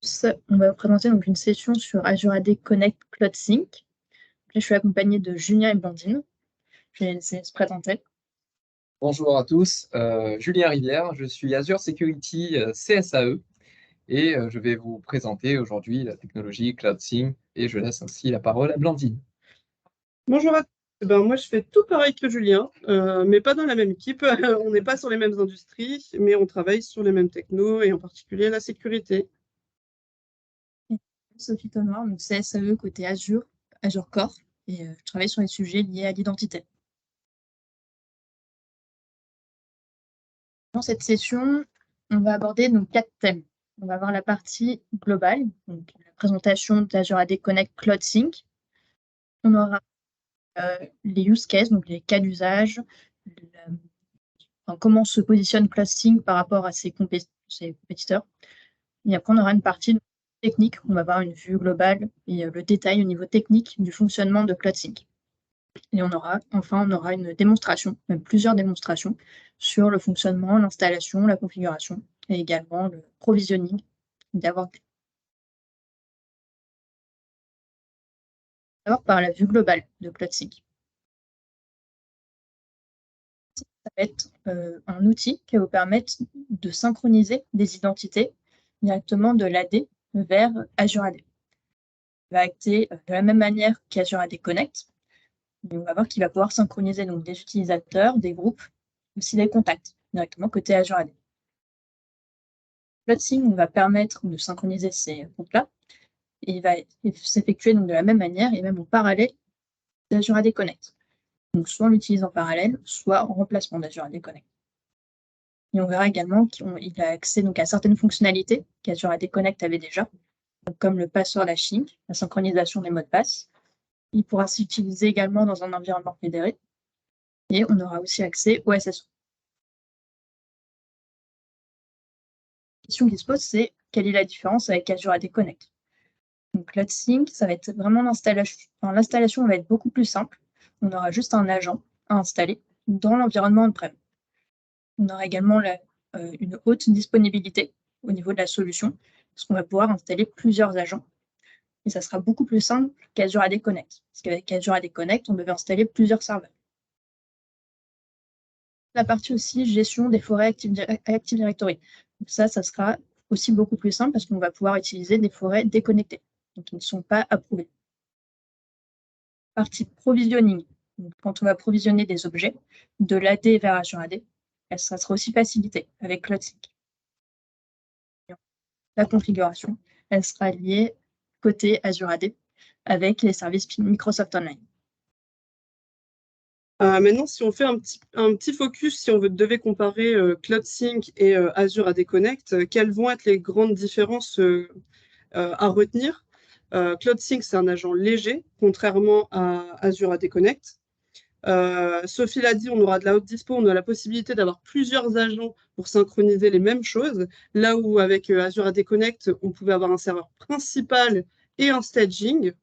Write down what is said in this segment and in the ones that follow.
On va vous présenter donc une session sur Azure AD Connect Cloud Sync. Là, je suis accompagnée de Julien et Blandine. Je vais les laisser se présenter. Bonjour à tous, Julien Rivière, je suis Azure Security CSAE et je vais vous présenter aujourd'hui la technologie Cloud Sync et je laisse ainsi la parole à Blandine. Bonjour à tous. Moi, je fais tout pareil que Julien, mais pas dans la même équipe. On n'est pas sur les mêmes industries, mais on travaille sur les mêmes technos et en particulier la sécurité. Sophie Thonoir, donc CSAE côté Azure Core, et je travaille sur les sujets liés à l'identité. Dans cette session, on va aborder donc 4 thèmes. On va avoir la partie globale, donc la présentation d'Azure AD Connect Cloud Sync. On aura les use cases, donc les cas d'usage, comment se positionne Cloud Sync par rapport à ses compétiteurs. Et après, on aura une partie technique. On va avoir une vue globale et le détail au niveau technique du fonctionnement de Cloud Sync. Et on aura une démonstration, même plusieurs démonstrations, sur le fonctionnement, l'installation, la configuration et également le provisioning. D'abord par la vue globale de Cloud Sync. Ça va être un outil qui va vous permettre de synchroniser des identités directement de l'AD vers Azure AD. Il va acter de la même manière qu'Azure AD Connect. Et on va voir qu'il va pouvoir synchroniser donc des utilisateurs, des groupes, aussi des contacts directement côté Azure AD. Cloud Sync va permettre de synchroniser ces groupes-là et il va s'effectuer donc de la même manière et même en parallèle d'Azure AD Connect. Donc soit on l'utilise en parallèle, soit en remplacement d'Azure AD Connect. Et on verra également qu'il a accès donc à certaines fonctionnalités qu'Azure AD Connect avait déjà, donc comme le password hashing, la synchronisation des mots de passe. Il pourra s'utiliser également dans un environnement fédéré. Et on aura aussi accès au SSO. La question qui se pose, c'est quelle est la différence avec Azure AD Connect? Donc Cloud Sync, ça va être vraiment l'installation. Enfin, l'installation va être beaucoup plus simple. On aura juste un agent à installer dans l'environnement on-prem. On aura également une haute disponibilité au niveau de la solution, parce qu'on va pouvoir installer plusieurs agents. Et ça sera beaucoup plus simple qu'Azure AD Connect. Parce qu'avec Azure AD Connect, on devait installer plusieurs serveurs. La partie aussi gestion des forêts Active Directory. Donc ça sera aussi beaucoup plus simple parce qu'on va pouvoir utiliser des forêts déconnectées, donc qui ne sont pas approuvées. Partie provisioning. Donc, quand on va provisionner des objets de l'AD vers Azure AD, ça sera aussi facilité avec Cloud Sync. La configuration, elle sera liée côté Azure AD avec les services Microsoft Online. Maintenant, si on fait un petit focus, si on devait comparer Cloud Sync et Azure AD Connect, quelles vont être les grandes différences à retenir? Cloud Sync, c'est un agent léger, contrairement à Azure AD Connect. Sophie l'a dit, on aura de la haute dispo, on a la possibilité d'avoir plusieurs agents pour synchroniser les mêmes choses, là où avec Azure AD Connect, on pouvait avoir un serveur principal et un staging.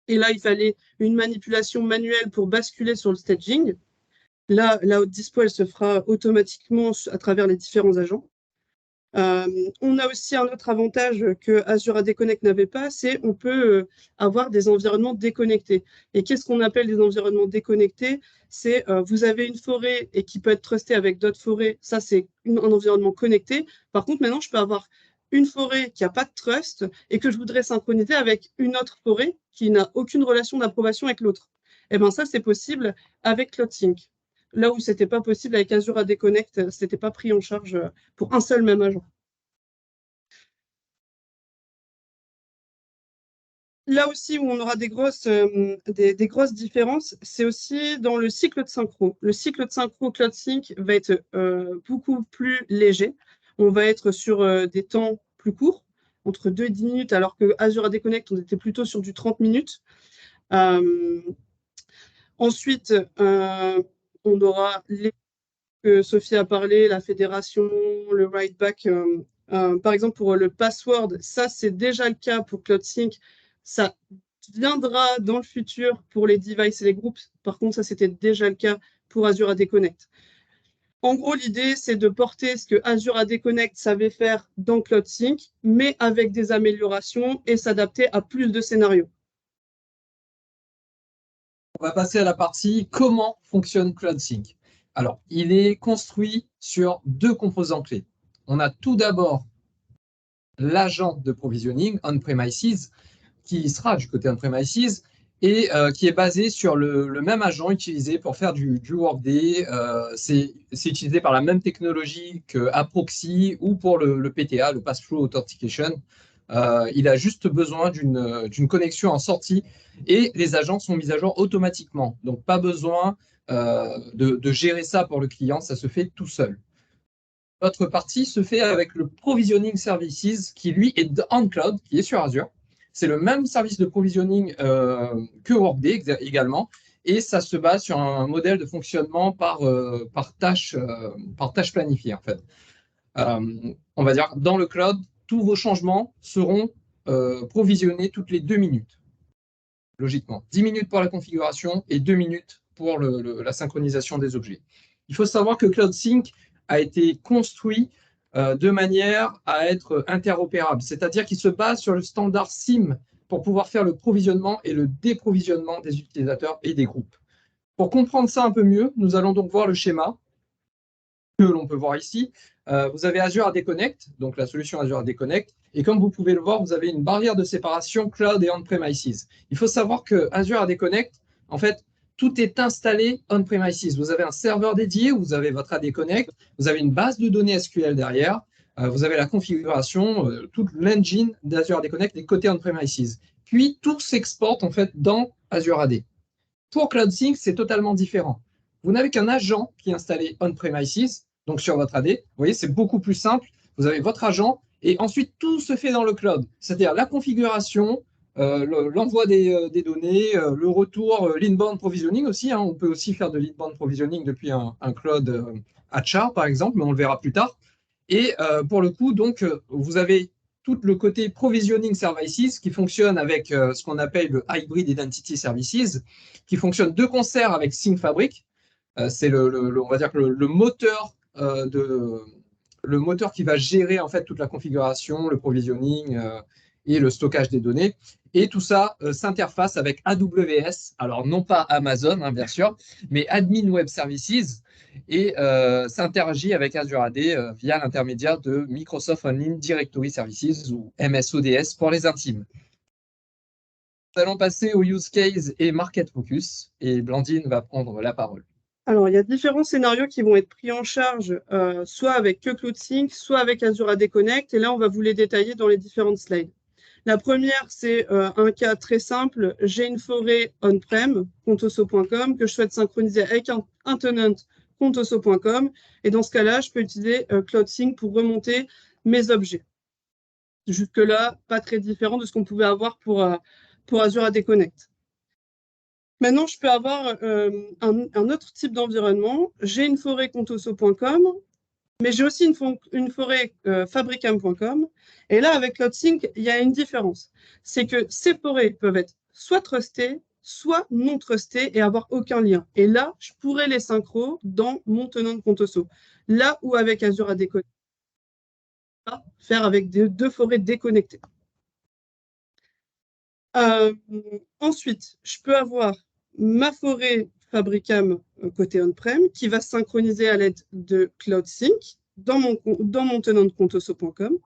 Et là, il fallait une manipulation manuelle pour basculer sur le staging. Là, la haute dispo, elle se fera automatiquement à travers les différents agents. On a aussi un autre avantage que Azure AD Connect n'avait pas, c'est qu'on peut avoir des environnements déconnectés. Et qu'est-ce qu'on appelle des environnements déconnectés? C'est vous avez une forêt et qui peut être trustée avec d'autres forêts, ça c'est un environnement connecté. Par contre, maintenant, je peux avoir une forêt qui n'a pas de trust et que je voudrais synchroniser avec une autre forêt qui n'a aucune relation d'approbation avec l'autre. Et bien ça, c'est possible avec Cloud Sync. Là où ce n'était pas possible avec Azure AD Connect, ce n'était pas pris en charge pour un seul même agent. Là aussi où on aura des grosses différences, c'est aussi dans le cycle de synchro. Le cycle de synchro Cloud Sync va être beaucoup plus léger. On va être sur des temps plus courts, entre 2 et 10 minutes, alors que Azure AD Connect, on était plutôt sur du 30 minutes. Ensuite, on aura les que Sophie a parlé, la fédération, le write back. Par exemple, pour le password, ça, c'est déjà le cas pour Cloud Sync. Ça viendra dans le futur pour les devices et les groupes. Par contre, ça, c'était déjà le cas pour Azure AD Connect. En gros, l'idée, c'est de porter ce que Azure AD Connect savait faire dans CloudSync, mais avec des améliorations et s'adapter à plus de scénarios. On va passer à la partie comment fonctionne CloudSync. Alors, il est construit sur deux composants clés. On a tout d'abord l'agent de provisioning on-premises qui sera du côté on-premises et qui est basé sur le même agent utilisé pour faire du Workday. C'est utilisé par la même technologie que Proxy ou pour le PTA, le Pass-Through Authentication. Il a juste besoin d'une connexion en sortie et les agents sont mis à jour automatiquement. Donc, pas besoin de gérer ça pour le client, ça se fait tout seul. L'autre partie se fait avec le Provisioning Services qui, lui, est on cloud, qui est sur Azure. C'est le même service de provisioning que Workday également, et ça se base sur un modèle de fonctionnement par tâche planifiée, en fait. On va dire, dans le cloud, tous vos changements seront provisionnés toutes les 2 minutes, logiquement. 10 minutes pour la configuration et 2 minutes pour la synchronisation des objets. Il faut savoir que CloudSync a été construit de manière à être interopérable, c'est-à-dire qu'il se base sur le standard SIEM pour pouvoir faire le provisionnement et le déprovisionnement des utilisateurs et des groupes. Pour comprendre ça un peu mieux, nous allons donc voir le schéma que l'on peut voir ici. Vous avez Azure AD Connect, donc la solution Azure AD Connect, et comme vous pouvez le voir, vous avez une barrière de séparation cloud et on-premises. Il faut savoir que Azure AD Connect, en fait, tout est installé on-premises. Vous avez un serveur dédié, vous avez votre AD Connect, vous avez une base de données SQL derrière, vous avez la configuration, toute l'engine d'Azure AD Connect est côté on-premises. Puis, tout s'exporte en fait dans Azure AD. Pour CloudSync, c'est totalement différent. Vous n'avez qu'un agent qui est installé on-premises, donc sur votre AD. Vous voyez, c'est beaucoup plus simple. Vous avez votre agent et ensuite, tout se fait dans le cloud. C'est-à-dire la configuration, l'envoi des données, le retour, l'inbound provisioning aussi. Hein. On peut aussi faire de l'inbound provisioning depuis un cloud HR, par exemple, mais on le verra plus tard. Et pour le coup, donc, vous avez tout le côté provisioning services qui fonctionne avec ce qu'on appelle le hybrid identity services, qui fonctionne de concert avec SyncFabric. C'est on va dire que le moteur le moteur qui va gérer en fait toute la configuration, le provisioning et le stockage des données. Et tout ça s'interface avec AWS, alors non pas Amazon, hein, bien sûr, mais Admin Web Services, et s'interagit avec Azure AD via l'intermédiaire de Microsoft Online Directory Services ou MSODS pour les intimes. Nous allons passer au use case et market focus, et Blandine va prendre la parole. Alors, il y a différents scénarios qui vont être pris en charge, soit avec que CloudSync, soit avec Azure AD Connect. Et là, on va vous les détailler dans les différentes slides. La première, c'est un cas très simple. J'ai une forêt on-prem, contoso.com, que je souhaite synchroniser avec un tenant, contoso.com. Et dans ce cas-là, je peux utiliser CloudSync pour remonter mes objets. Jusque-là, pas très différent de ce qu'on pouvait avoir pour Azure AD Connect. Maintenant, je peux avoir un autre type d'environnement. J'ai une forêt contoso.com, mais j'ai aussi une forêt fabricam.com. Et là, avec CloudSync, il y a une différence. C'est que ces forêts peuvent être soit trustées, soit non trustées et avoir aucun lien. Et là, je pourrais les synchro dans mon tenant contoso. Là où avec Azure AD Connect, faire avec deux forêts déconnectées. Ensuite, je peux avoir ma forêt Fabricam côté on-prem qui va synchroniser à l'aide de CloudSync dans mon tenant contoso.com.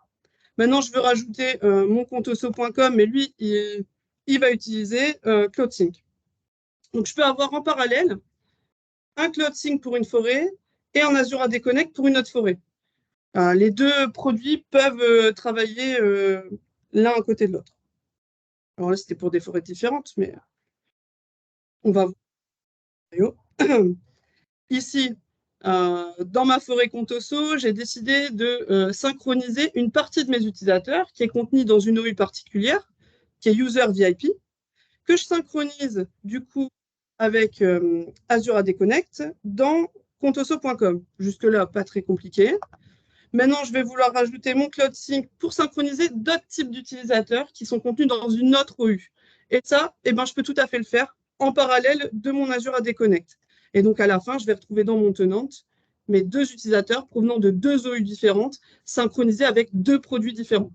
Maintenant, je veux rajouter mon contoso.com, mais lui, il va utiliser CloudSync. Donc, je peux avoir en parallèle un CloudSync pour une forêt et un Azure AD Connect pour une autre forêt. Les deux produits peuvent travailler l'un à côté de l'autre. Alors là, c'était pour des forêts différentes, mais on va voir. Ici, dans ma forêt Contoso, j'ai décidé de synchroniser une partie de mes utilisateurs qui est contenue dans une OU particulière, qui est User VIP, que je synchronise du coup avec Azure AD Connect dans contoso.com. Jusque-là, pas très compliqué. Maintenant, je vais vouloir rajouter mon CloudSync pour synchroniser d'autres types d'utilisateurs qui sont contenus dans une autre OU. Et ça, je peux tout à fait le faire en parallèle de mon Azure AD Connect. Et donc, à la fin, je vais retrouver dans mon tenant mais 2 utilisateurs provenant de 2 OU différentes, synchronisés avec 2 produits différents.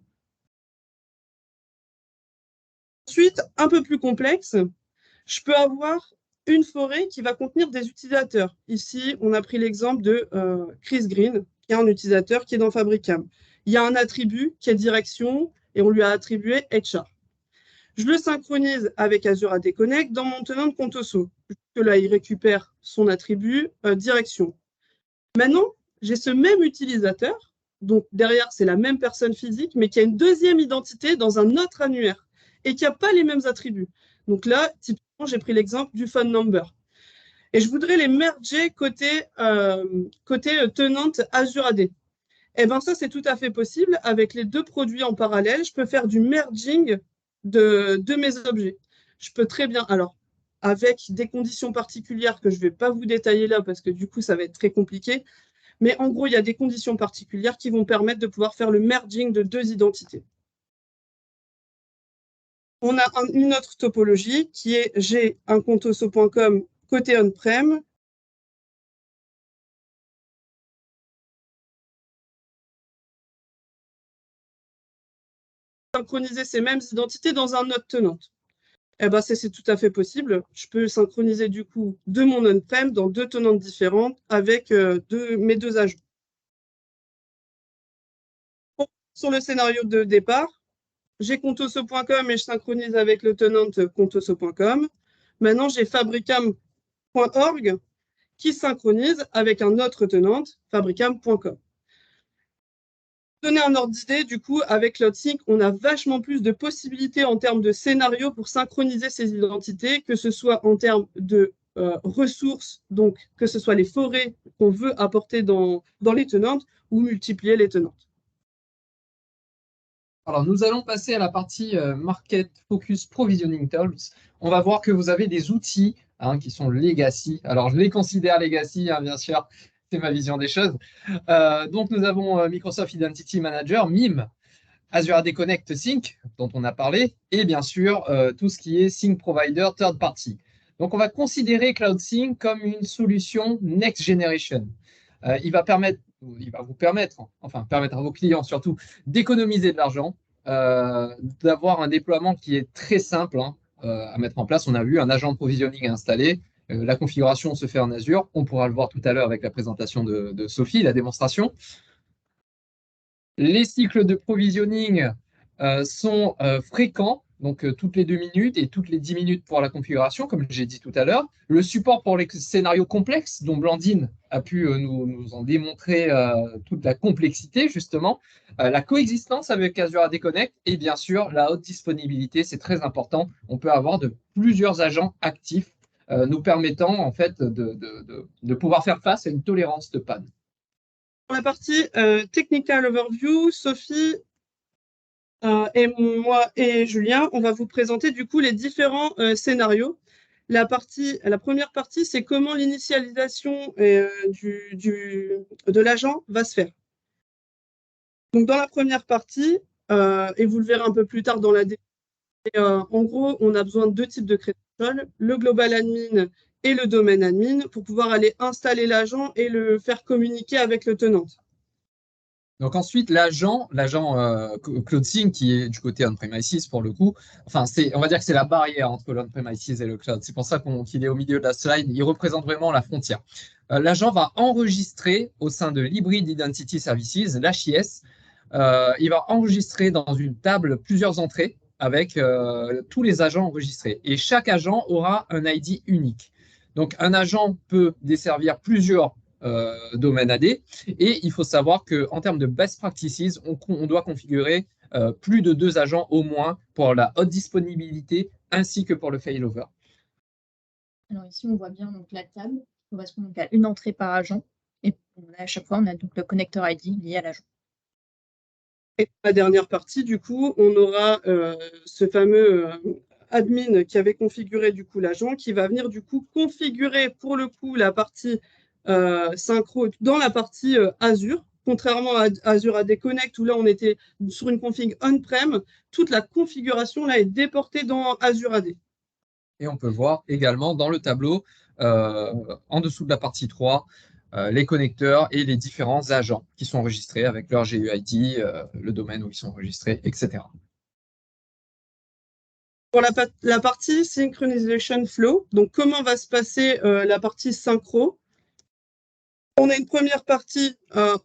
Ensuite, un peu plus complexe, je peux avoir une forêt qui va contenir des utilisateurs. Ici, on a pris l'exemple de Chris Green, qui est un utilisateur qui est dans Fabricam. Il y a un attribut qui est direction et on lui a attribué HR. Je le synchronise avec Azure AD Connect dans mon tenant de Contoso. Là, il récupère son attribut direction. Maintenant, j'ai ce même utilisateur, donc derrière, c'est la même personne physique, mais qui a une deuxième identité dans un autre annuaire et qui n'a pas les mêmes attributs. Donc là, typiquement, j'ai pris l'exemple du phone number. Et je voudrais les merger côté tenante Azure AD. Eh bien, ça, c'est tout à fait possible. Avec les 2 produits en parallèle, je peux faire du merging de mes objets. Je peux très bien, alors, avec des conditions particulières que je ne vais pas vous détailler là parce que du coup, ça va être très compliqué. Mais en gros, il y a des conditions particulières qui vont permettre de pouvoir faire le merging de 2 identités. On a une autre topologie qui est j'ai un contoso.com côté on-prem. Synchroniser ces mêmes identités dans un autre tenant. Eh ben, c'est tout à fait possible. Je peux synchroniser du coup de mon on-prem dans 2 tenantes différentes avec mes 2 agents. Sur le scénario de départ, j'ai contoso.com et je synchronise avec le tenant contoso.com. Maintenant, j'ai fabricam.org qui synchronise avec un autre tenant, fabricam.com. Pour donner un ordre d'idée, du coup, avec CloudSync, on a vachement plus de possibilités en termes de scénarios pour synchroniser ces identités, que ce soit en termes de ressources, donc que ce soit les forêts qu'on veut apporter dans les tenantes ou multiplier les tenantes. Alors, nous allons passer à la partie Market Focus Provisioning Tools. On va voir que vous avez des outils qui sont legacy. Alors, je les considère legacy, bien sûr, c'est ma vision des choses. Donc, nous avons Microsoft Identity Manager, MIM, Azure AD Connect Sync, dont on a parlé, et bien sûr, tout ce qui est Sync Provider Third Party. Donc, on va considérer CloudSync comme une solution Next Generation. Il va vous permettre, enfin permettre à vos clients surtout, d'économiser de l'argent, d'avoir un déploiement qui est très simple à mettre en place. On a vu un agent de provisioning installé, la configuration se fait en Azure. On pourra le voir tout à l'heure avec la présentation de Sophie, la démonstration. Les cycles de provisioning sont fréquents, donc toutes les 2 minutes et toutes les 10 minutes pour la configuration, comme j'ai dit tout à l'heure. Le support pour les scénarios complexes, dont Blandine a pu nous en démontrer toute la complexité, justement. La coexistence avec Azure AD Connect et bien sûr la haute disponibilité, c'est très important. On peut avoir de plusieurs agents actifs, nous permettant en fait de pouvoir faire face à une tolérance de panne. Pour la partie Technical Overview, Sophie et moi et Julien, on va vous présenter du coup les différents scénarios. La première partie, c'est comment l'initialisation de l'agent va se faire. Donc, dans la première partie, et vous le verrez un peu plus tard dans la démo, en gros, on a besoin de 2 types de credentials, le global admin et le domaine admin, pour pouvoir aller installer l'agent et le faire communiquer avec le tenant. Donc ensuite, l'agent CloudSync qui est du côté on-premises pour le coup, enfin, on va dire que c'est la barrière entre l'on-premises et le cloud. C'est pour ça qu'il est au milieu de la slide. Il représente vraiment la frontière. L'agent va enregistrer au sein de l'Hybrid Identity Services, l'HIS. Il va enregistrer dans une table plusieurs entrées avec tous les agents enregistrés. Et chaque agent aura un ID unique. Donc, un agent peut desservir plusieurs domaines AD. Et il faut savoir qu'en termes de best practices, on doit configurer plus de 2 agents au moins pour la haute disponibilité ainsi que pour le failover. Alors ici, on voit bien donc, la table qui correspond donc à une entrée par agent. Et à chaque fois, on a donc le connecteur ID lié à l'agent. Et la dernière partie, du coup, on aura ce fameux admin qui avait configuré du coup l'agent qui va venir du coup configurer pour le coup la partie synchro dans la partie Azure. Contrairement à Azure AD Connect où là on était sur une config on-prem, toute la configuration là est déportée dans Azure AD. Et on peut voir également dans le tableau, en dessous de la partie 3, les connecteurs et les différents agents qui sont enregistrés avec leur GUID, le domaine où ils sont enregistrés, etc. Pour la partie synchronization flow, donc comment va se passer la partie synchro? On a une première partie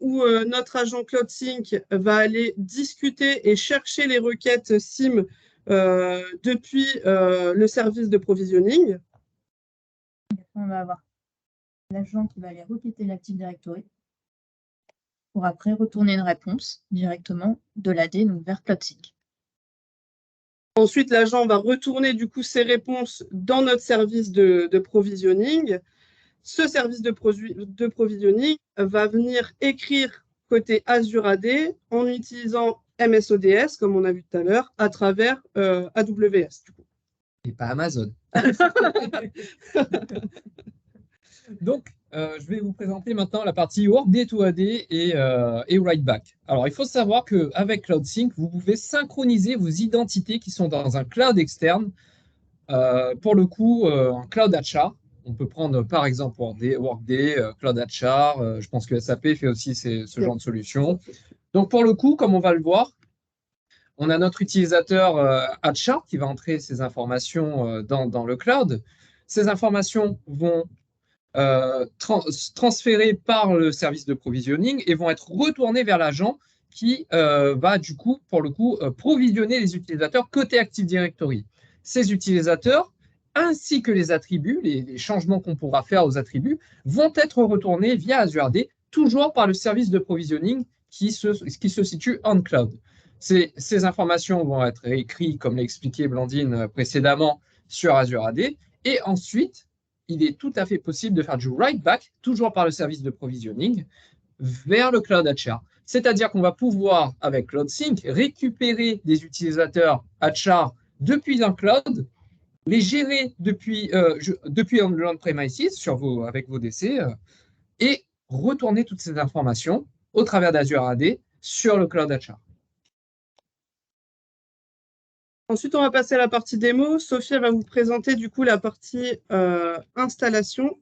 où notre agent CloudSync va aller discuter et chercher les requêtes SIM depuis le service de provisioning. On va avoir l'agent qui va aller requêter l'Active Directory pour après retourner une réponse directement de l'AD donc vers CloudSync. Ensuite, l'agent va retourner du coup ses réponses dans notre service de provisioning. Ce service de provisioning va venir écrire côté Azure AD en utilisant MS-ODS, comme on a vu tout à l'heure, à travers AWS. Du coup. Et pas Amazon. Donc, je vais vous présenter maintenant la partie Workday to AD et Write Back. Alors, il faut savoir qu'avec CloudSync, vous pouvez synchroniser vos identités qui sont dans un cloud externe. Pour le coup, un cloud HR. On peut prendre par exemple Workday, Cloud HR. Je pense que SAP fait aussi ce genre de solution. Donc, pour le coup, comme on va le voir, on a notre utilisateur HR qui va entrer ces informations dans le cloud. Ces informations vont transférées par le service de provisioning et vont être retournées vers l'agent qui va du coup, pour le coup, provisionner les utilisateurs côté Active Directory. Ces utilisateurs, ainsi que les attributs, les changements qu'on pourra faire aux attributs, vont être retournés via Azure AD, toujours par le service de provisioning qui se situe on cloud. Ces informations vont être écrites, comme l'a expliqué Blandine précédemment, sur Azure AD, et ensuite, il est tout à fait possible de faire du write back, toujours par le service de provisioning, vers le Cloud HR. C'est-à-dire qu'on va pouvoir, avec CloudSync, récupérer des utilisateurs HR depuis un cloud, les gérer depuis l'on-premises avec vos DC et retourner toutes ces informations au travers d'Azure AD sur le Cloud HR. Ensuite, on va passer à la partie démo. Sophie va vous présenter du coup la partie installation.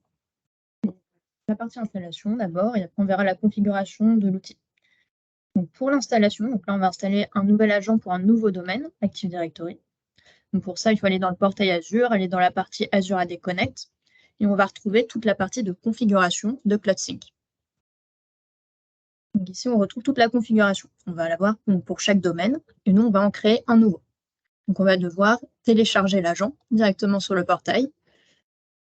La partie installation d'abord, et après on verra la configuration de l'outil. Donc pour l'installation, donc là on va installer un nouvel agent pour un nouveau domaine, Active Directory. Donc pour ça, il faut aller dans le portail Azure, aller dans la partie Azure AD Connect, et on va retrouver toute la partie de configuration de CloudSync. Donc ici, on retrouve toute la configuration. On va la voir pour chaque domaine, et nous, on va en créer un nouveau. Donc on va devoir télécharger l'agent directement sur le portail.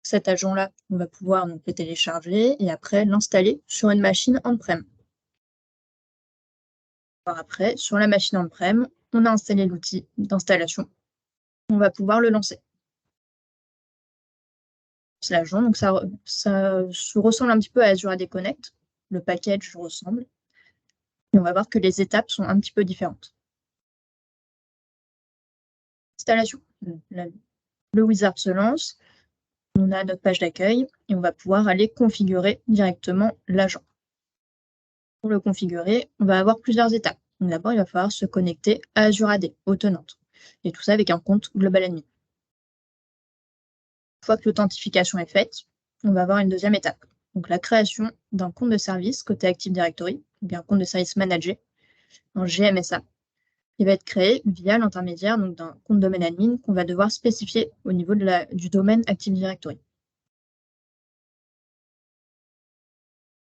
Cet agent-là, on va pouvoir donc le télécharger et après l'installer sur une machine on-prem. Après, sur la machine on-prem, on a installé l'outil d'installation. On va pouvoir le lancer. C'est l'agent, donc ça se ressemble un petit peu à Azure AD Connect. Le package ressemble. Et on va voir que les étapes sont un petit peu différentes. Installation. Le wizard se lance. On a notre page d'accueil et on va pouvoir aller configurer directement l'agent. Pour le configurer, on va avoir plusieurs étapes. D'abord, il va falloir se connecter à Azure AD, aux tenantes. Et tout ça avec un compte Global Admin. Une fois que l'authentification est faite, on va avoir une deuxième étape. Donc la création d'un compte de service côté Active Directory, ou bien un compte de service managé, en GMSA. Il va être créé via l'intermédiaire d'un compte domaine admin qu'on va devoir spécifier au niveau du domaine Active Directory.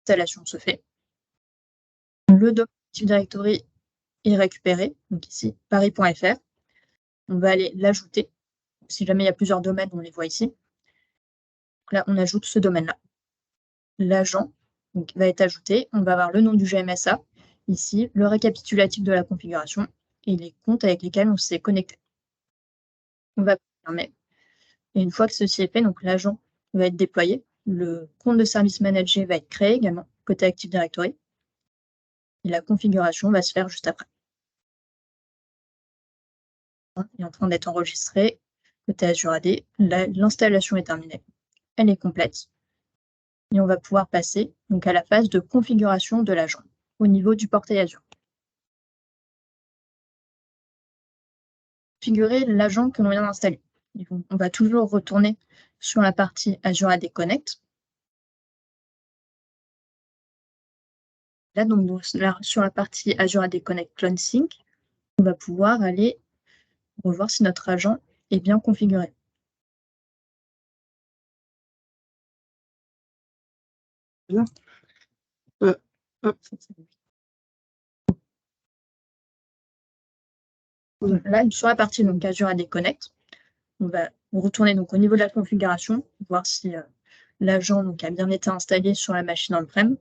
L'installation se fait. Le domaine Active Directory est récupéré, donc ici, paris.fr. On va aller l'ajouter. Si jamais il y a plusieurs domaines, on les voit ici. Donc là, on ajoute ce domaine-là. L'agent va être ajouté. On va avoir le nom du GMSA, ici, le récapitulatif de la configuration et les comptes avec lesquels on s'est connecté. On va confirmer. Et une fois que ceci est fait, donc l'agent va être déployé. Le compte de service manager va être créé également, côté Active Directory. Et la configuration va se faire juste après. Il est en train d'être enregistré côté Azure AD. L'installation est terminée. Elle est complète. Et on va pouvoir passer donc à la phase de configuration de l'agent au niveau du portail Azure. Configurer l'agent que l'on vient d'installer. On va toujours retourner sur la partie Azure AD Connect. Là, donc, sur la partie Azure AD Connect Clone Sync, on va pouvoir aller revoir si notre agent est bien configuré. Bien. Là, sur la partie donc, Azure AD Connect, on va retourner donc, au niveau de la configuration, voir si l'agent a bien été installé sur la machine on-prem.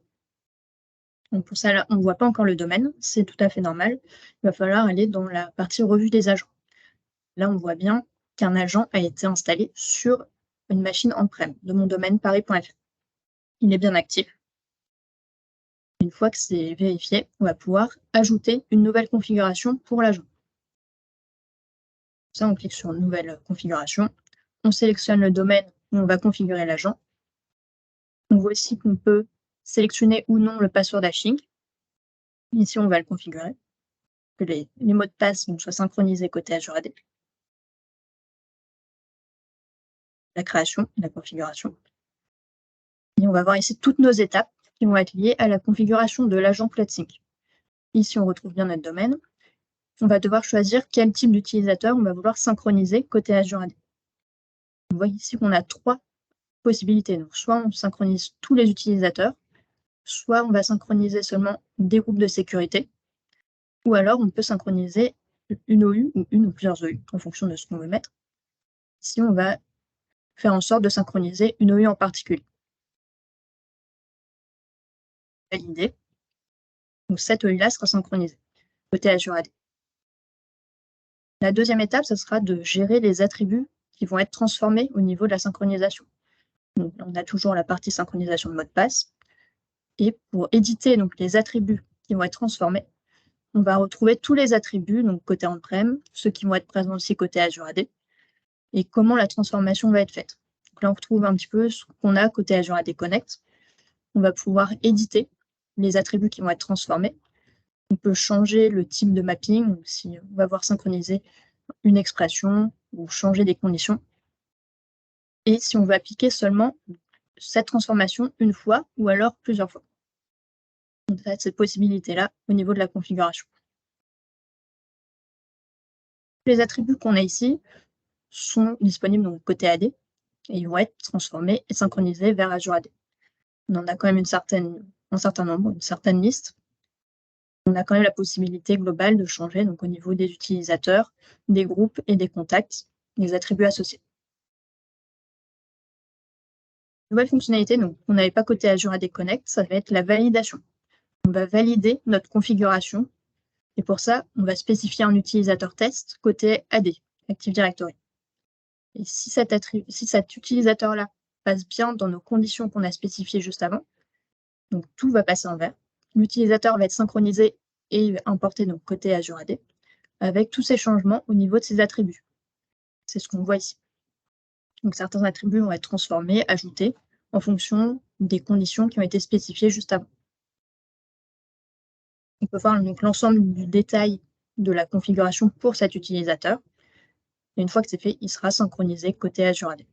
Donc pour ça, là, on ne voit pas encore le domaine, c'est tout à fait normal. Il va falloir aller dans la partie revue des agents. Là, on voit bien qu'un agent a été installé sur une machine on-prem de mon domaine paris.fr. Il est bien actif. Une fois que c'est vérifié, on va pouvoir ajouter une nouvelle configuration pour l'agent. Ça, on clique sur Nouvelle configuration. On sélectionne le domaine où on va configurer l'agent. On voit aussi qu'on peut sélectionner ou non le password hashing. Ici, on va le configurer, que les mots de passe soient synchronisés côté Azure AD. La création, la configuration. Et on va voir ici toutes nos étapes qui vont être liées à la configuration de l'agent CloudSync. Ici, on retrouve bien notre domaine. On va devoir choisir quel type d'utilisateur on va vouloir synchroniser côté Azure AD. On voit ici qu'on a 3 possibilités. Donc, soit on synchronise tous les utilisateurs, soit on va synchroniser seulement des groupes de sécurité, ou alors on peut synchroniser une OU ou une ou plusieurs OU en fonction de ce qu'on veut mettre. Ici, on va faire en sorte de synchroniser une OU en particulier. Valider. Donc, cette OU-là sera synchronisée côté Azure AD. La deuxième étape, ce sera de gérer les attributs qui vont être transformés au niveau de la synchronisation. Donc, on a toujours la partie synchronisation de mot de passe. Et pour éditer donc, les attributs qui vont être transformés, on va retrouver tous les attributs, donc côté on-prem, ceux qui vont être présents aussi côté Azure AD, et comment la transformation va être faite. Donc là, on retrouve un petit peu ce qu'on a côté Azure AD Connect. On va pouvoir éditer les attributs qui vont être transformés. On peut changer le type de mapping, donc si on va voir synchroniser une expression ou changer des conditions. Et si on veut appliquer seulement cette transformation une fois ou alors plusieurs fois. Donc, ça a cette possibilité-là au niveau de la configuration. Les attributs qu'on a ici sont disponibles donc côté AD et ils vont être transformés et synchronisés vers Azure AD. On en a quand même un certain nombre, une certaine liste. On a quand même la possibilité globale de changer donc au niveau des utilisateurs, des groupes et des contacts, les attributs associés. Nouvelle fonctionnalité donc, qu'on n'avait pas côté Azure AD Connect, ça va être la validation. On va valider notre configuration et pour ça, on va spécifier un utilisateur test côté AD, Active Directory. Et si cet utilisateur-là passe bien dans nos conditions qu'on a spécifiées juste avant, donc tout va passer en vert. L'utilisateur va être synchronisé et importé donc côté Azure AD avec tous ces changements au niveau de ses attributs. C'est ce qu'on voit ici. Donc certains attributs vont être transformés, ajoutés en fonction des conditions qui ont été spécifiées juste avant. On peut voir donc l'ensemble du détail de la configuration pour cet utilisateur. Et une fois que c'est fait, il sera synchronisé côté Azure AD.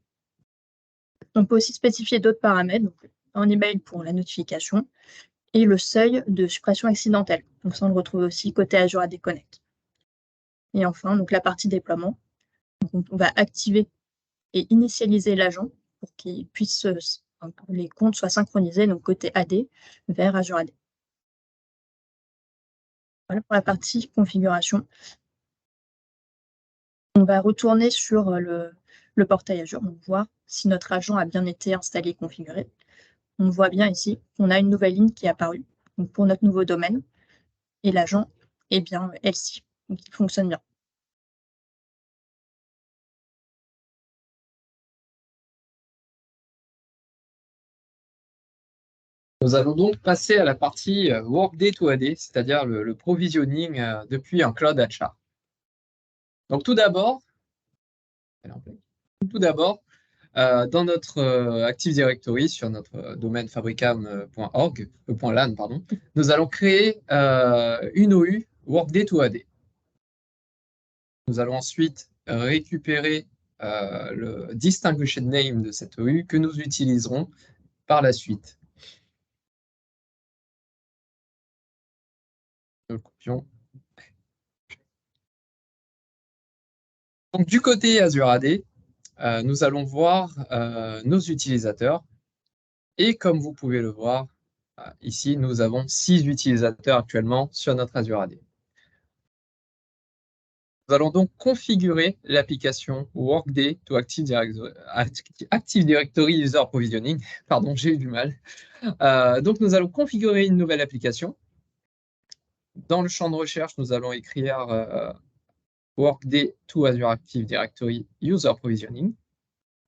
On peut aussi spécifier d'autres paramètres, donc un email pour la notification et le seuil de suppression accidentelle. Donc ça, on le retrouve aussi côté Azure AD Connect. Et enfin, donc la partie déploiement. Donc on va activer et initialiser l'agent pour qu'il puisse, les comptes soient synchronisés donc côté AD vers Azure AD. Voilà pour la partie configuration. On va retourner sur le portail Azure, donc voir si notre agent a bien été installé et configuré. On voit bien ici qu'on a une nouvelle ligne qui est apparue donc pour notre nouveau domaine et l'agent est bien healthy, donc il fonctionne bien. Nous allons donc passer à la partie Workday to AD, c'est-à-dire le provisioning depuis un cloud HR. Donc tout d'abord, dans notre Active Directory sur notre domaine fabricam.org, .lan, pardon, nous allons créer une OU Workday to AD. Nous allons ensuite récupérer le distinguished name de cette OU que nous utiliserons par la suite. Nous le copions. Donc, du côté Azure AD, nous allons voir nos utilisateurs. Et comme vous pouvez le voir, ici, nous avons 6 utilisateurs actuellement sur notre Azure AD. Nous allons donc configurer l'application Workday to Active Directory User Provisioning. Pardon, j'ai eu du mal. Donc, nous allons configurer une nouvelle application. Dans le champ de recherche, nous allons écrire Workday to Azure Active Directory User Provisioning.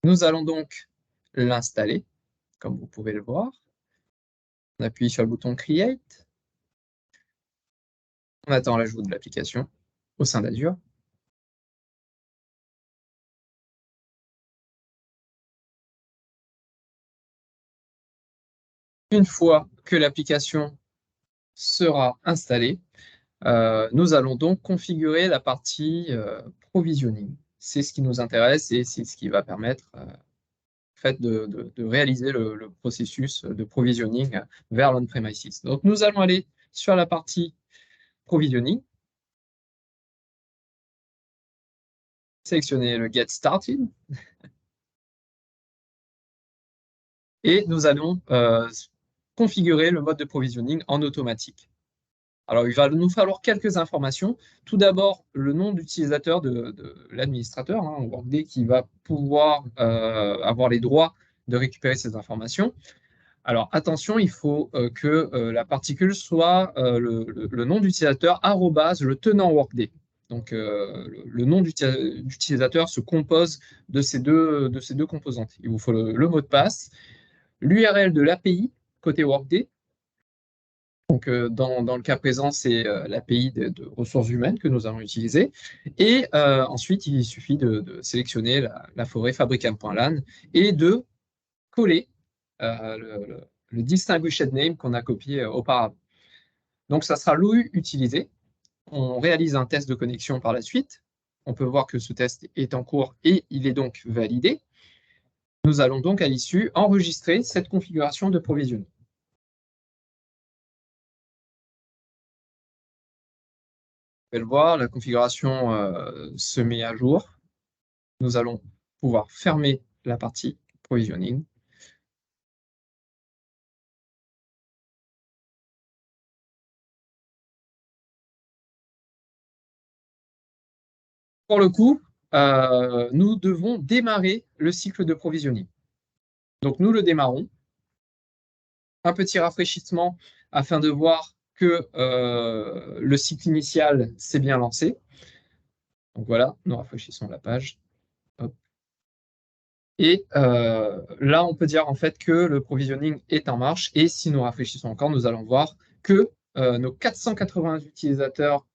Nous allons donc l'installer, comme vous pouvez le voir. On appuie sur le bouton Create. On attend l'ajout de l'application au sein d'Azure. Une fois que l'application sera installée, nous allons donc configurer la partie provisioning. C'est ce qui nous intéresse et c'est ce qui va permettre de réaliser le processus de provisioning vers l'on-premises. Donc, nous allons aller sur la partie provisioning, sélectionner le Get Started, et nous allons configurer le mode de provisioning en automatique. Alors, il va nous falloir quelques informations. Tout d'abord, le nom d'utilisateur de l'administrateur, Workday, qui va pouvoir avoir les droits de récupérer ces informations. Alors, attention, il faut que la particule soit le nom d'utilisateur @ le tenant Workday. Donc, le nom d'utilisateur se compose de ces deux composantes. Il vous faut le mot de passe, l'URL de l'API côté Workday. Donc, dans le cas présent, c'est l'API de ressources humaines que nous allons utiliser. Et ensuite, il suffit de sélectionner la forêt fabricam.lan et de coller le distinguished name qu'on a copié auparavant. Donc, ça sera l'OU utilisé. On réalise un test de connexion par la suite. On peut voir que ce test est en cours et il est donc validé. Nous allons donc à l'issue enregistrer cette configuration de provisioning. Vous pouvez le voir, la configuration se met à jour. Nous allons pouvoir fermer la partie provisioning. Pour le coup, nous devons démarrer le cycle de provisioning. Donc, nous le démarrons. Un petit rafraîchissement afin de voir que le cycle initial s'est bien lancé. Donc voilà, nous rafraîchissons la page. Hop. Et là, on peut dire en fait que le provisioning est en marche. Et si nous rafraîchissons encore, nous allons voir que nos 480 utilisateurs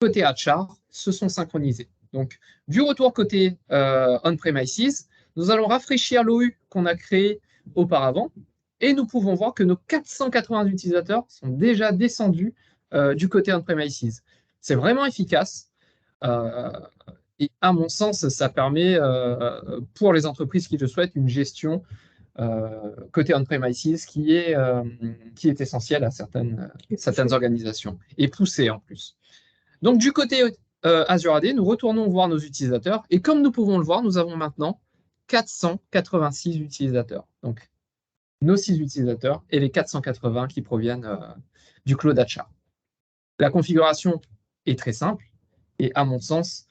côté HR se sont synchronisés. Donc, du retour côté on-premises, nous allons rafraîchir l'OU qu'on a créé auparavant et nous pouvons voir que nos 480 utilisateurs sont déjà descendus du côté on-premises. C'est vraiment efficace et à mon sens, ça permet pour les entreprises qui le souhaitent une gestion côté on-premises qui est essentielle à certaines organisations et poussée en plus. Donc, du côté Azure AD, nous retournons voir nos utilisateurs. Et comme nous pouvons le voir, nous avons maintenant 486 utilisateurs. Donc, nos 6 utilisateurs et les 480 qui proviennent du Cloud HR. La configuration est très simple. Et à mon sens,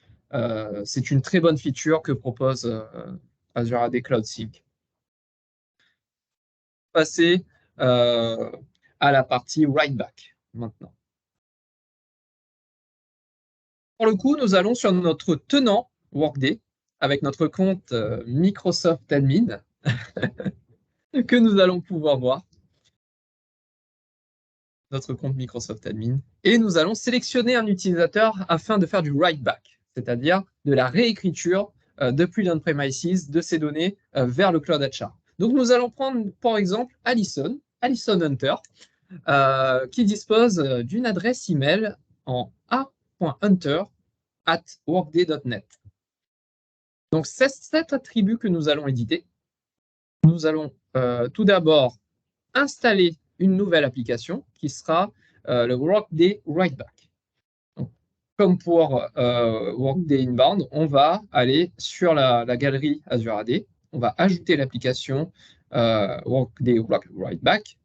c'est une très bonne feature que propose Azure AD Cloud Sync. Passer à la partie Write Back maintenant. Pour le coup, nous allons sur notre tenant Workday avec notre compte Microsoft Admin que nous allons pouvoir voir. Notre compte Microsoft Admin. Et nous allons sélectionner un utilisateur afin de faire du write back, c'est-à-dire de la réécriture depuis l'on-premises de ces données vers le Cloud HR. Donc, nous allons prendre, par exemple, Alison Hunter, qui dispose d'une adresse email en a.hunter@workday.net. Donc, c'est cet attribut que nous allons éditer. Nous allons tout d'abord installer une nouvelle application qui sera le Workday Writeback. Donc, comme pour Workday Inbound, on va aller sur la galerie Azure AD, on va ajouter l'application Workday Writeback.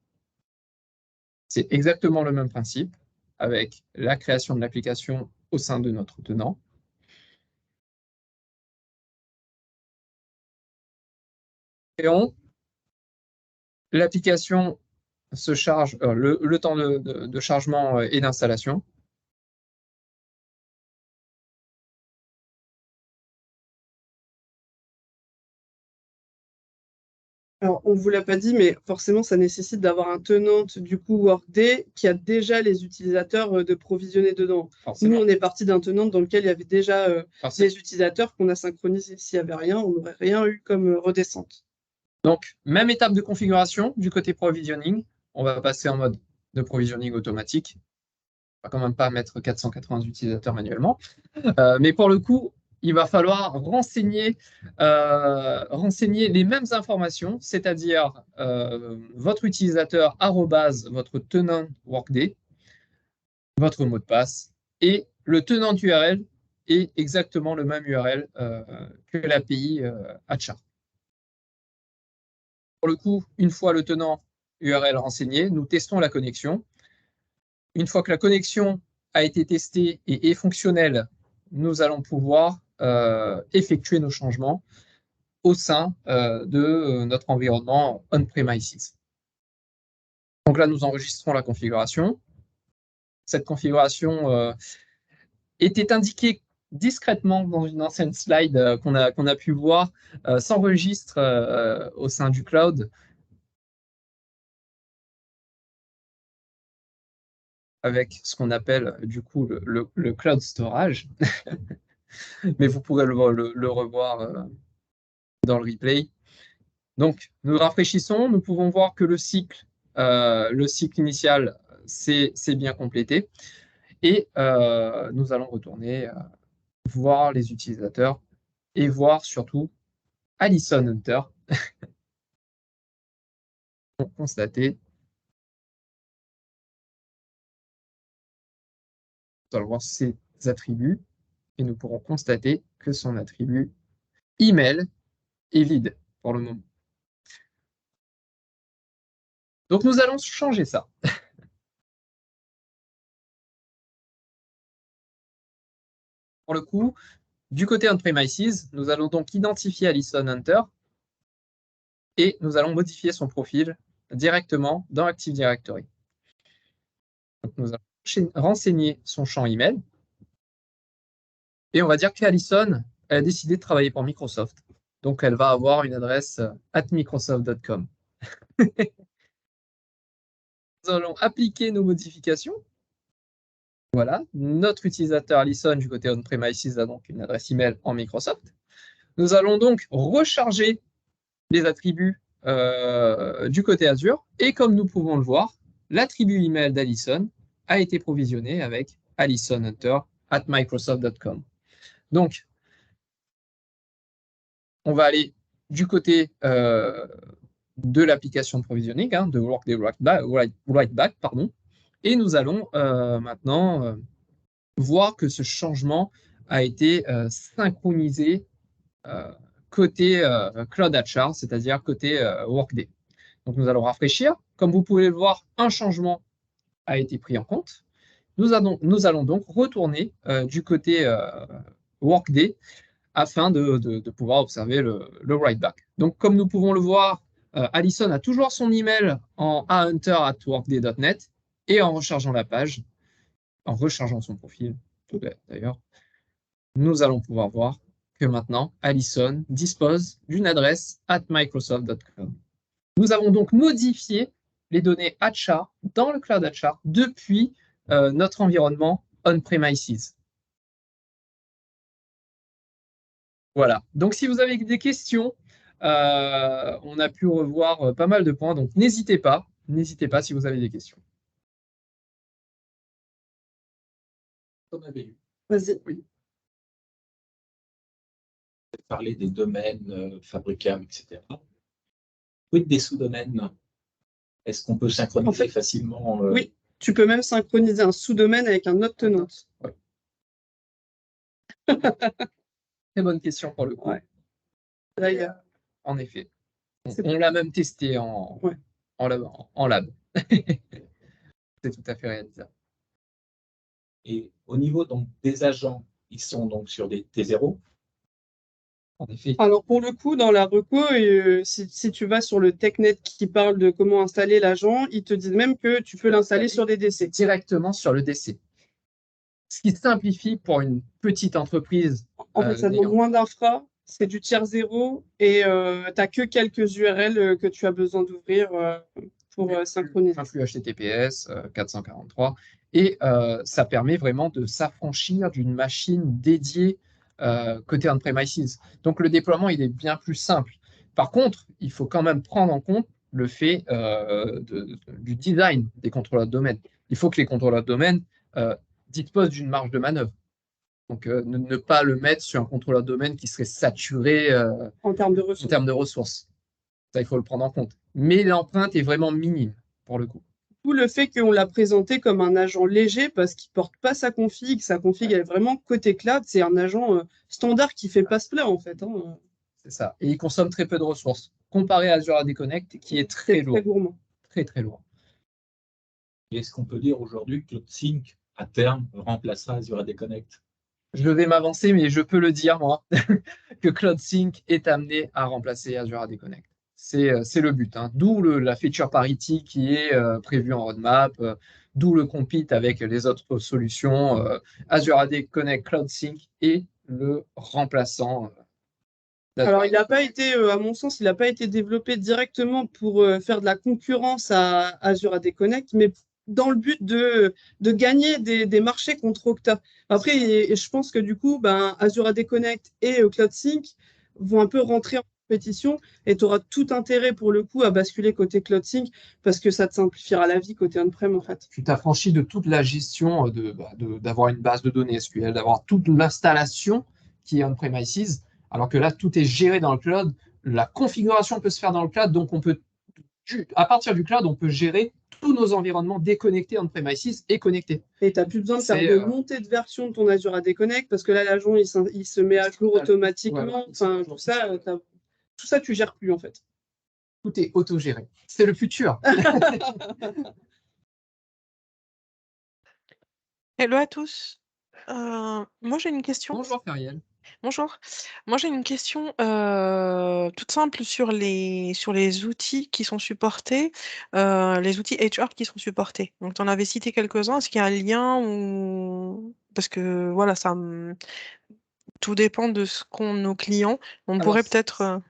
C'est exactement le même principe avec la création de l'application au sein de notre tenant. Créons. L'application se charge, le temps de chargement et d'installation. Alors, on ne vous l'a pas dit, mais forcément, ça nécessite d'avoir un tenant du coup Workday qui a déjà les utilisateurs de provisionner dedans. Forcément. Nous, on est parti d'un tenant dans lequel il y avait déjà des utilisateurs qu'on a synchronisés. S'il n'y avait rien, on n'aurait rien eu comme redescente. Donc, même étape de configuration du côté provisioning. On va passer en mode de provisioning automatique. On va quand même pas mettre 480 utilisateurs manuellement. Mais pour le coup, il va falloir renseigner les mêmes informations, c'est-à-dire votre utilisateur @ votre tenant Workday, votre mot de passe, et le tenant URL est exactement le même URL que l'API HR. Pour le coup, une fois le tenant URL renseigné, nous testons la connexion. Une fois que la connexion a été testée et est fonctionnelle, nous allons pouvoir effectuer nos changements au sein de notre environnement on-premises. Donc là, nous enregistrons la configuration. Cette configuration était indiquée discrètement dans une ancienne slide qu'on a pu voir, s'enregistre au sein du cloud avec ce qu'on appelle du coup le cloud storage. Mais vous pourrez le revoir dans le replay. Donc, nous rafraîchissons, nous pouvons voir que le cycle initial c'est bien complété. Et nous allons retourner voir les utilisateurs et voir surtout Alison Hunter pour constater. Nous allons voir ses attributs et nous pourrons constater que son attribut email est vide pour le moment. Donc, nous allons changer ça. Pour le coup, du côté on-premises, nous allons donc identifier Alison Hunter et nous allons modifier son profil directement dans Active Directory. Donc, nous allons renseigner son champ email et on va dire qu'Alison a décidé de travailler pour Microsoft. Donc, elle va avoir une adresse @microsoft.com. Nous allons appliquer nos modifications. Voilà, notre utilisateur Alison du côté on-premises a donc une adresse email en Microsoft. Nous allons donc recharger les attributs du côté Azure. Et comme nous pouvons le voir, l'attribut email d'Alison a été provisionné avec alisonhunter@microsoft.com. Donc, on va aller du côté de l'application de provisioning, de Workday Writeback, pardon, et nous allons maintenant voir que ce changement a été synchronisé côté Cloud HR, c'est-à-dire côté Workday. Donc, nous allons rafraîchir. Comme vous pouvez le voir, un changement a été pris en compte. Nous allons donc retourner du côté Workday afin de pouvoir observer le writeback. Donc, comme nous pouvons le voir, Alison a toujours son email en ahunter@workday.net et en rechargeant la page, en rechargeant son profil, d'ailleurs, nous allons pouvoir voir que maintenant, Alison dispose d'une adresse @microsoft.com. Nous avons donc modifié les données HR dans le cloud HR depuis notre environnement on-premises. Voilà. Donc, si vous avez des questions, on a pu revoir pas mal de points. Donc, n'hésitez pas si vous avez des questions. Vas-y. Oui. Parler des domaines fabricables, etc. Quid des sous-domaines? Est-ce qu'on peut synchroniser facilement Oui, Tu peux même synchroniser un sous-domaine avec un autre tenant. Ouais. Très bonne question pour le coup. Ouais. Là, en effet. On l'a même testé en lab. C'est tout à fait réalisable. Et au niveau donc, des agents, ils sont donc sur des T0. En effet. Alors pour le coup, dans la reco, si tu vas sur le TechNet qui parle de comment installer l'agent, ils te disent même que tu peux l'installer sur des DC. Directement sur le DC. Ce qui simplifie pour une petite entreprise. En fait, ça demande moins d'infra, c'est du tiers zéro et tu n'as que quelques URL que tu as besoin d'ouvrir pour synchroniser. Un flux HTTPS 443. Et ça permet vraiment de s'affranchir d'une machine dédiée côté on-premises. Donc le déploiement, il est bien plus simple. Par contre, il faut quand même prendre en compte le fait du design des contrôleurs de domaine. Il faut que les contrôleurs de domaine disposent d'une marge de manœuvre. Donc ne pas le mettre sur un contrôleur de domaine qui serait saturé en termes de ressources. Ça, il faut le prendre en compte. Mais l'empreinte est vraiment minime pour le coup. Tout le fait qu'on l'a présenté comme un agent léger parce qu'il ne porte pas sa config elle est vraiment côté cloud, c'est un agent standard qui fait passe-play en fait. Hein. C'est ça. Et il consomme très peu de ressources, comparé à Azure AD Connect, qui est très lourd. Très gourmand. Très, très lourd. Et est-ce qu'on peut dire aujourd'hui que CloudSync, à terme, remplacera Azure AD Connect? Je vais m'avancer, mais je peux le dire, moi, que CloudSync est amené à remplacer Azure AD Connect. C'est le but. Hein. D'où la feature parity qui est prévue en roadmap, d'où le compete avec les autres solutions. Azure AD Connect CloudSync est le remplaçant. Alors, il n'a pas été, à mon sens, il n'a pas été développé directement pour faire de la concurrence à Azure AD Connect, mais dans le but de gagner des marchés contre Okta. Après, je pense que du coup, Azure AD Connect et CloudSync vont un peu rentrer en compétition et tu auras tout intérêt pour le coup à basculer côté CloudSync parce que ça te simplifiera la vie côté on-prem en fait. Tu t'affranchis de toute la gestion d'avoir une base de données SQL, d'avoir toute l'installation qui est on-premises, alors que là, tout est géré dans le cloud. La configuration peut se faire dans le cloud, donc à partir du cloud, on peut gérer tous nos environnements déconnectés on-premises et connectés. Et tu n'as plus besoin de faire de montée de version de ton Azure AD Connect parce que là, l'agent, il se met à jour automatiquement. Enfin, tout ça, tu gères plus en fait. Tout est autogéré. C'est le futur. Hello à tous. Moi, j'ai une question. Bonjour, Feriel. Bonjour. Moi, j'ai une question toute simple sur les outils qui sont supportés, les outils HR qui sont supportés. Donc, tu en avais cité quelques-uns. Est-ce qu'il y a un lien ou... Parce que, voilà, tout dépend de ce qu'ont nos clients. On pourrait peut-être...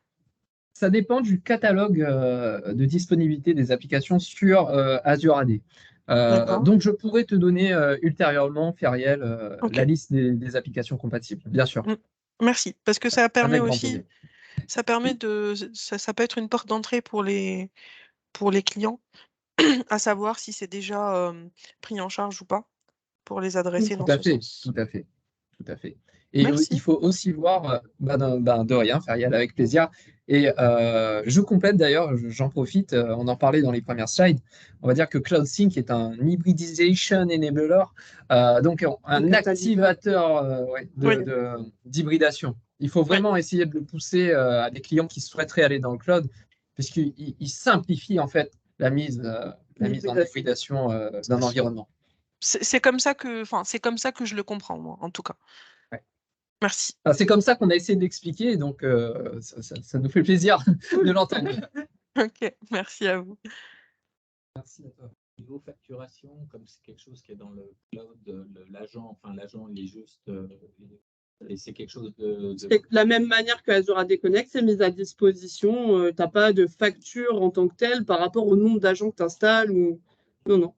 Ça dépend du catalogue de disponibilité des applications sur Azure AD. Donc, je pourrais te donner ultérieurement, Feriel, la liste des applications compatibles, bien sûr. Merci, parce que ça permet aussi, ça peut être une porte d'entrée pour les clients, à savoir si c'est déjà pris en charge ou pas, pour les adresser dans ce sens. Tout à fait. Et il faut aussi voir, de rien, Feriel, avec plaisir. Et je complète d'ailleurs, j'en profite, on en parlait dans les premières slides, on va dire que CloudSync est un hybridization enabler, donc un activateur d'hybridation. Il faut vraiment essayer de le pousser à des clients qui souhaiteraient aller dans le cloud, puisqu'il simplifie en fait la mise en hybridation d'un environnement. C'est comme ça que je le comprends, moi, en tout cas. Merci. C'est comme ça qu'on a essayé d'expliquer, donc ça nous fait plaisir de l'entendre. Ok, merci à vous. Merci à toi. Niveau facturation, comme c'est quelque chose qui est dans le cloud, l'agent, il est juste... et c'est quelque chose de... De la même manière que Azure AD Connect, c'est mis à disposition. Tu n'as pas de facture en tant que telle par rapport au nombre d'agents que tu installes. Ou... Non.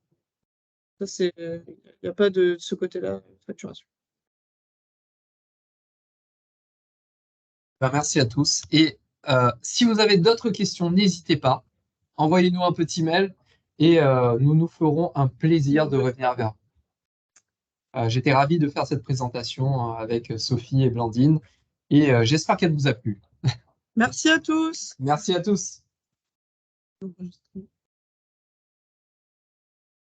Il n'y a pas de ce côté-là de facturation. Merci à tous. Et si vous avez d'autres questions, n'hésitez pas. Envoyez-nous un petit mail et nous nous ferons un plaisir de revenir vers vous. J'étais ravi de faire cette présentation avec Sophie et Blandine et j'espère qu'elle vous a plu. Merci à tous. Merci à tous.